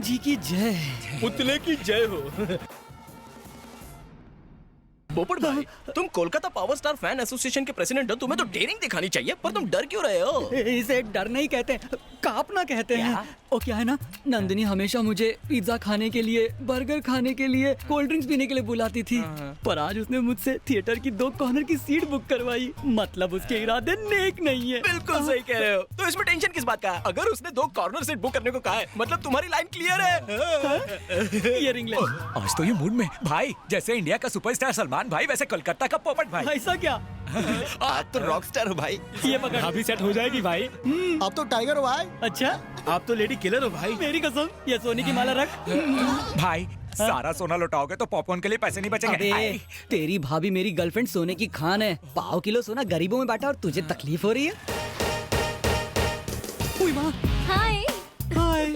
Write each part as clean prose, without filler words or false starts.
बजरंग जी की जय। पुतले की जय हो। पोपट भाई, तुम Kolkata power star fan association के प्रेसिडेंट हो, तुम्हें तो डेयरिंग दिखानी चाहिए, पर तुम डर क्यों रहे हो? इसे डर नहीं कहते, कांपना कहते हैं। ओ क्या है ना, नंदिनी हमेशा मुझे पिज्जा खाने के लिए, बर्गर खाने के लिए, कोल्ड ड्रिंक्स पीने के लिए बुलाती थी, पर आज उसने मुझसे थिएटर की 2 कॉर्नर की सीट बुक करवाई। मतलब उसके इरादे नेक नहीं है। बिल्कुल सही कह रहे हो। तो इसमें टेंशन किस बात का? अगर उसने 2 कॉर्नर सीट बुक करने को कहा है, मतलब तुम्हारी लाइन क्लियर है। ये रिंग ले। आज तो ये मूड में भाई, जैसे इंडिया का सुपरस्टार सलमान भाई, वैसे कोलकाता का पोपट भाई। ऐसा क्या? आज तो रॉक स्टार हो भाई। ये पकड़। अभी सेट हो जाएगी भाई। अब तो टाइगर हो भाई। अच्छा, आप तो लेडी किलर हो भाई। मेरी कसम, ये सोने की माला रख। भाई सारा सोना लुटाओगे तो पॉपकॉर्न के लिए पैसे नहीं बचेंगे। अबे, तेरी भाभी मेरी गर्लफ्रेंड सोने की खान है। 1 किलो सोना गरीबों में बांटा और तुझे तकलीफ हो रही है? उई माँ। हाय। हाय।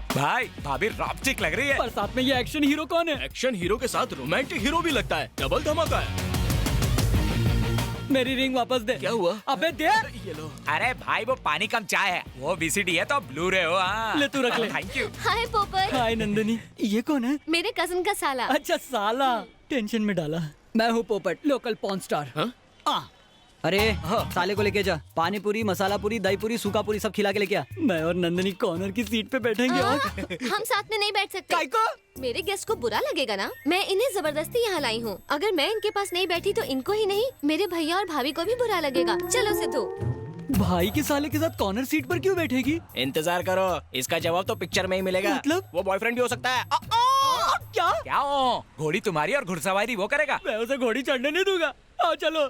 भाई भाभी रॉपचिक लग रही है। पर साथ में ये एक्शन हीरो कौन है? एक्शन हीरो के साथ रोमांटिक हीरो भी लगता है। डबल धमाका है। मेरी रिंग वापस दे। क्या हुआ? अबे दे। ये लो। अरे भाई वो पानी कम चाय है, वो वीसीडी है तो ब्लू रे हो। ले तू रख ले। Thank you. हाय पोपट। हाय नंदिनी, ये कौन है? मेरे कजन का साला। अच्छा साला, टेंशन में डाला। मैं हूँ पोपट, लोकल पॉर्न स्टार। हाँ? अरे साले को लेके जा, पानी पूरी, मसाला पूरी, दही पूरी, सूखा पूरी सब खिला के लेके आ। मैं और नंदिनी कॉर्नर की सीट पे बैठेंगे। और हम साथ में नहीं बैठ सकते। काय को? मेरे गेस्ट को बुरा लगेगा ना। मैं इन्हें जबरदस्ती यहाँ लाई हूँ। अगर मैं इनके पास नहीं बैठी तो इनको ही नहीं, मेरे भैया और भाभी को भी बुरा लगेगा। चलो सिद्धू। भाई के साले के साथ कॉर्नर सीट पर क्यों बैठेगी? इंतजार करो, इसका जवाब तो पिक्चर में ही मिलेगा। मतलब? वो बॉयफ्रेंड भी हो सकता है। क्या? क्या हो? घोड़ी तुम्हारी और घुड़सवारी वो करेगा। मैं उसे घोड़ी चढ़ने नहीं दूंगा। आओ चलो।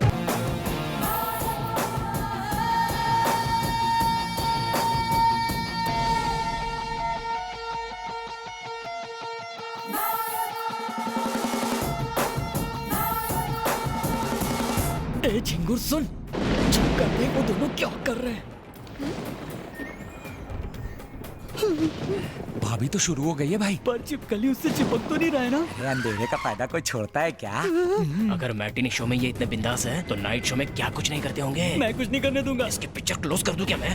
ए झिंगुर सुन, चुप कर दे, वो दोनों क्या कर रहे हैं? भाभी तो शुरू हो गई है भाई। पर चिपकली उससे चिपक तो नहीं रहा है ना? अंधेरे का फायदा कोई छोड़ता है क्या? अगर मैटिनी शो में ये इतने बिंदास है, तो नाइट शो में क्या कुछ नहीं करते होंगे। मैं कुछ नहीं करने दूंगा। इसकी पिक्चर क्लोज कर दूं क्या मैं?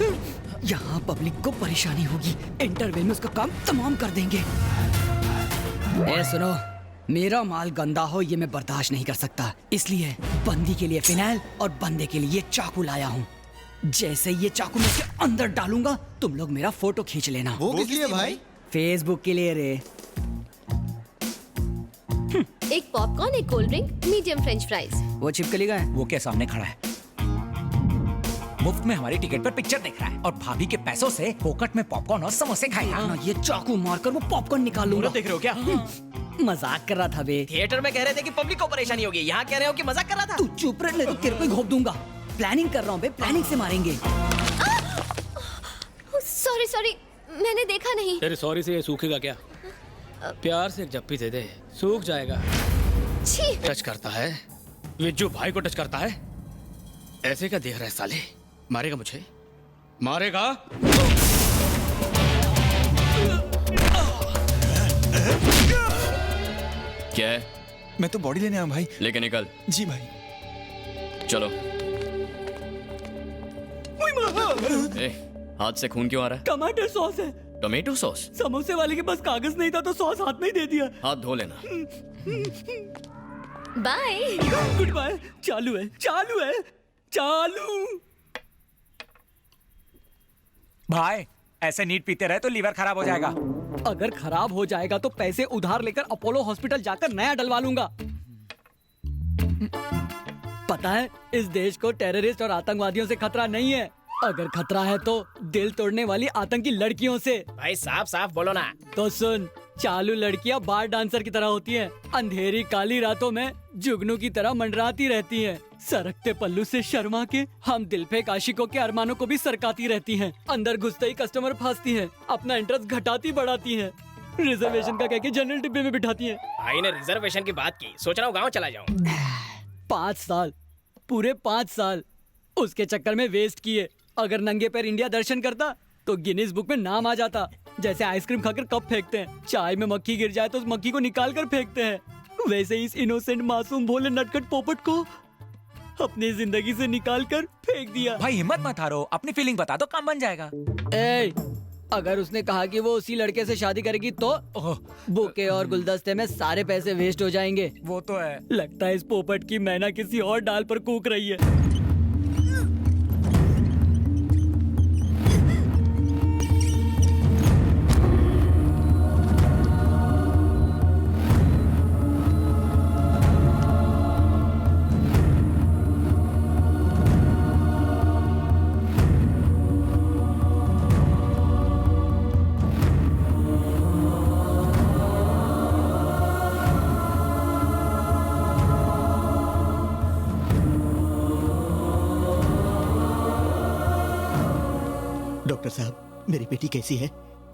यहाँ पब्लिक को परेशानी होगी, इंटरवल में उसका काम तमाम कर देंगे। ए सुनो, मेरा माल गंदा हो ये मैं बर्दाश्त नहीं कर सकता, इसलिए बंदी के लिए फिनाइल और बंदे के लिए चाकू लाया हूँ। जैसे ये चाकू मैं इसके अंदर डालूंगा, तुम लोग मेरा फोटो खींच लेना। वो किस लिए भाई? फेसबुक के लिए रे। एक पॉपकॉर्न, एक cold drink, medium French fries. वो छिपकली का है? वो क्या सामने खड़ा है, मुफ्त में हमारी टिकट पर पिक्चर देख रहा है और भाभी के पैसों से पोकट में पॉपकॉर्न और समोसे खाएगा। ना ये चाकू मारकर वो पॉपकॉर्न निकाल लूंगा। देख रहे हो क्या? मजाक कर रहा था बे। थिएटर में कह रहे थे कि पब्लिक को परेशानी होगी, यहाँ कह रहे हो कि मजाक कर रहा था। तू चुप रह, नहीं तो तेरे को ही घोप दूंगा। प्लानिंग कर रहा हूँ बे, प्लानिंग से मारेंगे। सॉरी सॉरी, मैंने देखा नहीं। तेरे सॉरी से ये सूखेगा क्या? प्यार से एक जप्पी दे दे, सूख जाएगा। छी। टच करता है, विज्जू भाई को टच करता है। ऐसे क्या देख रहा है साले? मारेगा मुझे, मारेगा। क्या है? मैं तो बॉडी लेने आया भाई। लेके निकल। जी भाई। चलो। ए, हाथ से खून क्यों आ रहा है? टमाटर सॉस है। Tomato sauce? समोसे वाले के पास कागज नहीं था तो सॉस हाथ में ही दे दिया। हाथ धो लेना। बाय। Goodbye. चालू है, चालू है, चालू। भाई ऐसे नीट पीते रहे तो लीवर खराब हो जाएगा। अगर खराब हो जाएगा तो पैसे उधार लेकर अपोलो हॉस्पिटल जाकर नया डलवा लूंगा। पता है, इस देश को टेररिस्ट और आतंकवादियों से खतरा नहीं है। अगर खतरा है तो दिल तोड़ने वाली आतंकी लड़कियों से। भाई साफ साफ बोलो ना। तो सुन, चालू लड़कियां बार डांसर की तरह होती हैं। अंधेरी काली रातों में जुगनू की तरह मंडराती रहती हैं। सरकते पल्लू से शर्मा के हम दिल पे आशिकों के अरमानों को भी सरकाती रहती हैं। अंदर घुसते ही कस्टमर फंसती हैं, अपना इंटरेस्ट घटाती बढ़ाती हैं, रिजर्वेशन का कह के जनरल डिब्बे में बिठाती हैं। भाई ने रिजर्वेशन की बात की, सोच रहा हूँ गाँव चला जाऊँ। 5 साल, पूरे 5 साल उसके चक्कर में वेस्ट किए। अगर नंगे पैर इंडिया दर्शन करता तो गिनीज बुक में नाम आ जाता। जैसे आइसक्रीम खाकर कप फेंकते हैं, चाय में मक्खी गिर जाए तो उस मक्खी को निकाल कर फेंकते हैं, वैसे ही इस इनोसेंट मासूम भोले नटखट पोपट को अपनी जिंदगी से निकाल कर फेंक दिया। भाई हिम्मत मत हारो, अपनी फीलिंग बता दो, काम बन जाएगा। ए, अगर उसने कहा कि वो उसी लड़के से शादी करेगी तो बुके और गुलदस्ते में सारे पैसे वेस्ट हो जाएंगे। वो तो है। लगता है इस पोपट की मैना किसी और डाल पर कूक रही है। डॉक्टर साहब, मेरी बेटी कैसी है?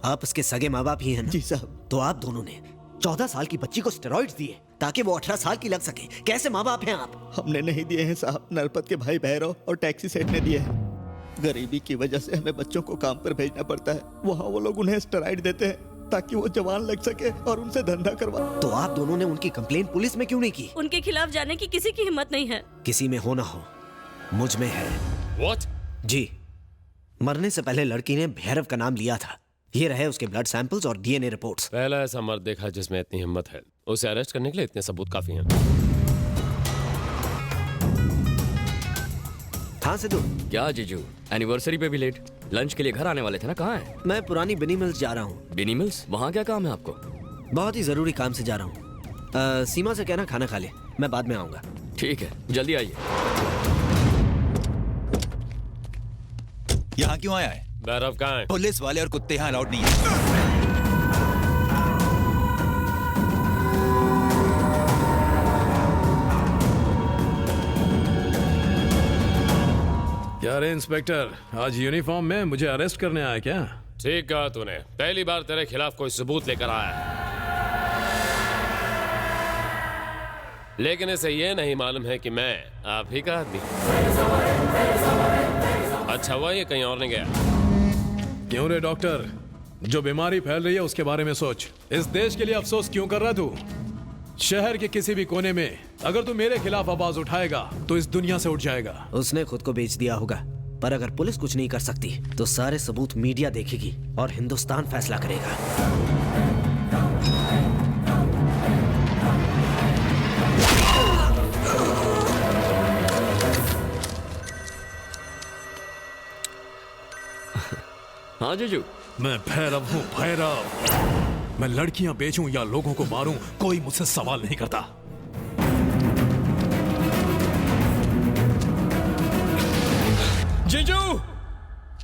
आप उसके सगे माँ बाप ही हैं ना? जी साहब। तो आप दोनों ने 14 साल की बच्ची को स्टेरॉइड्स दिए ताकि वो 18 साल की लग सके। कैसे माँ बाप हैं आप? हमने नहीं दिए हैं साहब, नरपत के भाई भैरव और टैक्सी सेठ ने दिए हैं। गरीबी की वजह से हमें बच्चों को काम पर भेजना पड़ता है। वहाँ वो लोग उन्हें स्टेरॉइड देते हैं ताकि वो जवान लग सके और उनसे धंधा करवा। तो आप दोनों ने उनकी कंप्लेन पुलिस में क्यों नहीं की? उनके खिलाफ जाने की किसी की हिम्मत नहीं है। किसी में हो ना हो, मुझ में है। What? जी, मरने से पहले लड़की ने भैरव का नाम लिया था। ये रहे उसके ब्लड सैंपल्स और डीएनए रिपोर्ट्स। पहला ऐसा मर्द देखा जिसमें इतनी हिम्मत है। उसे अरेस्ट करने के लिए इतने सबूत काफी हैं। हाँ सिद्धू। क्या जीजू, एनिवर्सरी पे भी लेट? लंच के लिए घर आने वाले थे ना, कहाँ है? मैं पुरानी बिनी मिल्स जा रहा हूँ। बिनी मिल्स? वहाँ क्या काम है आपको? बहुत ही जरूरी काम से जा रहा हूँ। सीमा से कहना खाना खा ले, मैं बाद में आऊंगा। ठीक है, जल्दी आइए। यहाँ क्यों आया है? भैरव कहाँ है? पुलिस वाले और कुत्ते यहाँ अलाउड नहीं है। क्या रे इंस्पेक्टर, आज यूनिफॉर्म में मुझे अरेस्ट करने आया क्या? ठीक कहा तूने। पहली बार तेरे खिलाफ कोई सबूत लेकर आया है, लेकिन इसे ये नहीं मालूम है कि मैं आप ही का आदमी। अच्छा हुआ ये कहीं और नहीं गया। क्यों रे डॉक्टर, जो बीमारी फैल रही है उसके बारे में सोच। इस देश के लिए अफसोस क्यों कर रहा तू? शहर के किसी भी कोने में अगर तू मेरे खिलाफ आवाज उठाएगा तो इस दुनिया से उठ जाएगा। उसने खुद को बेच दिया होगा, पर अगर पुलिस कुछ नहीं कर सकती तो सारे सबूत मीडिया देखेगी और हिंदुस्तान फैसला करेगा। हाँ जीजू। मैं भैरव हूँ, भैरव। मैं लड़कियां बेचूं या लोगों को मारूं, कोई मुझसे सवाल नहीं करता। जीजू,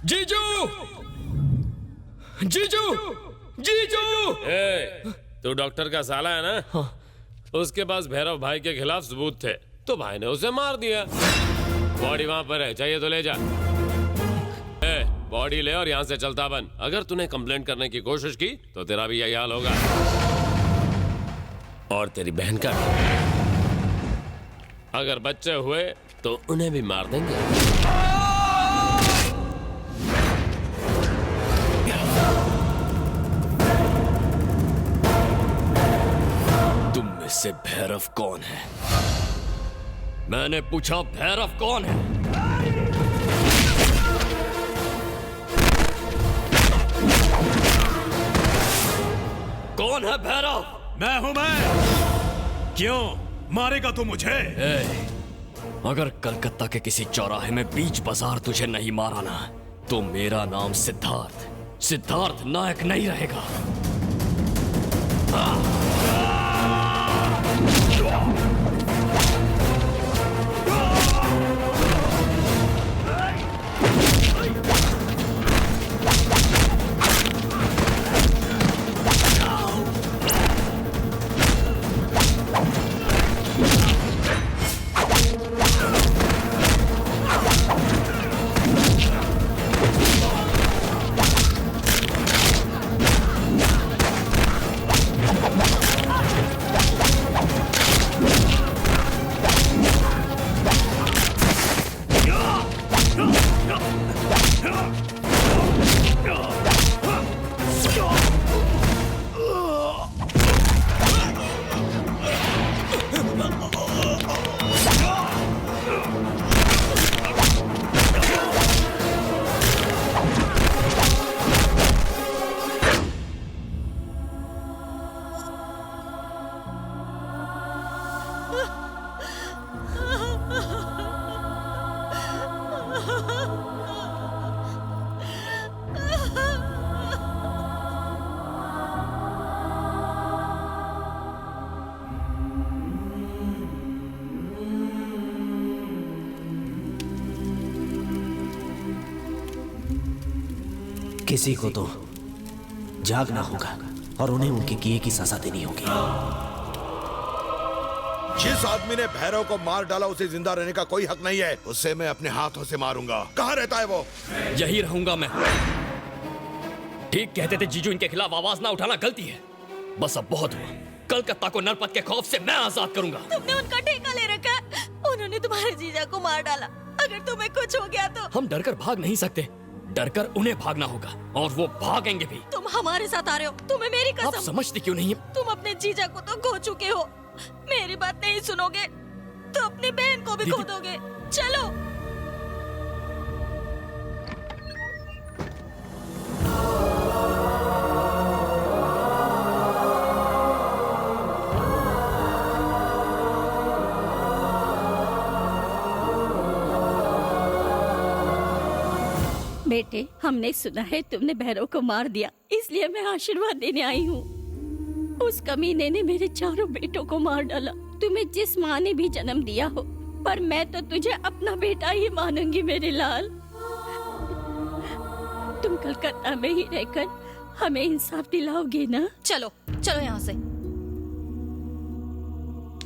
जीजू, जीजू, जीजू। तू डॉक्टर का साला है ना? हाँ। उसके पास भैरव भाई के खिलाफ सबूत थे, तो भाई ने उसे मार दिया। बॉडी वहां पर है, चाहिए तो ले जा। बॉडी ले और यहाँ से चलता बन। अगर तूने कंप्लेंट करने की कोशिश की तो तेरा भी यही हाल होगा, और तेरी बहन का भी। अगर बच्चे हुए तो उन्हें भी मार देंगे। तुम में से भैरव कौन है? मैंने पूछा, भैरव कौन है? कौन है भैरव? मैं हूं मैं। क्यों मारेगा तू मुझे? अगर कलकत्ता के किसी चौराहे में बीच बाजार तुझे नहीं मारा ना, तो मेरा नाम सिद्धार्थ नायक नहीं रहेगा। किसी को तो जागना होगा और उन्हें उनके किए की सजा देनी होगी। जिस आदमी ने भैरव को मार डाला उसे जिंदा रहने का कोई हक नहीं है। उसे मैं अपने हाथों से मारूंगा। कहाँ रहता है वो? यही रहूंगा मैं। ठीक कहते थे जीजू, इनके खिलाफ आवाज ना उठाना गलती है। बस अब बहुत हुआ। कलकत्ता को नरपत के खौफ से मैं आजाद करूंगा। तुमने उनका ठेका ले रखा है। उन्होंने तुम्हारे जीजा को मार डाला। अगर तुम्हें कुछ हो गया तो हम डरकर भाग नहीं सकते, डरकर उन्हें भागना होगा और वो भागेंगे भी। तुम हमारे साथ आ रहे हो। तुम्हें मेरी आप कसम। समझती क्यों नहीं है? तुम अपने जीजा को तो खो चुके हो। मेरी बात नहीं सुनोगे तो अपनी बहन को भी खो दोगे। चलो। बेटे, हमने सुना है तुमने भैरव को मार दिया, इसलिए मैं आशीर्वाद देने आई हूँ। उस कमीने ने मेरे चारों बेटों को मार डाला। तुम्हें जिस माँ ने भी जन्म दिया हो, पर मैं तो तुझे अपना बेटा ही मानूंगी मेरे लाल। तुम कलकत्ता में ही रहकर हमें इंसाफ दिलाओगे ना? चलो चलो यहाँ से,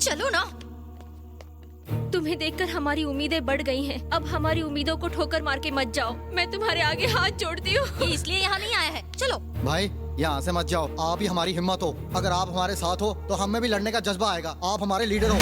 चलो ना। तुम्हें देखकर हमारी उम्मीदें बढ़ गई हैं। अब हमारी उम्मीदों को ठोकर मार के मत जाओ। मैं तुम्हारे आगे हाथ जोड़ती हूँ। इसलिए यहाँ नहीं आया है। चलो भाई, यहाँ से मत जाओ। आप ही हमारी हिम्मत हो। अगर आप हमारे साथ हो तो हमें भी लड़ने का जज्बा आएगा। आप हमारे लीडर हो।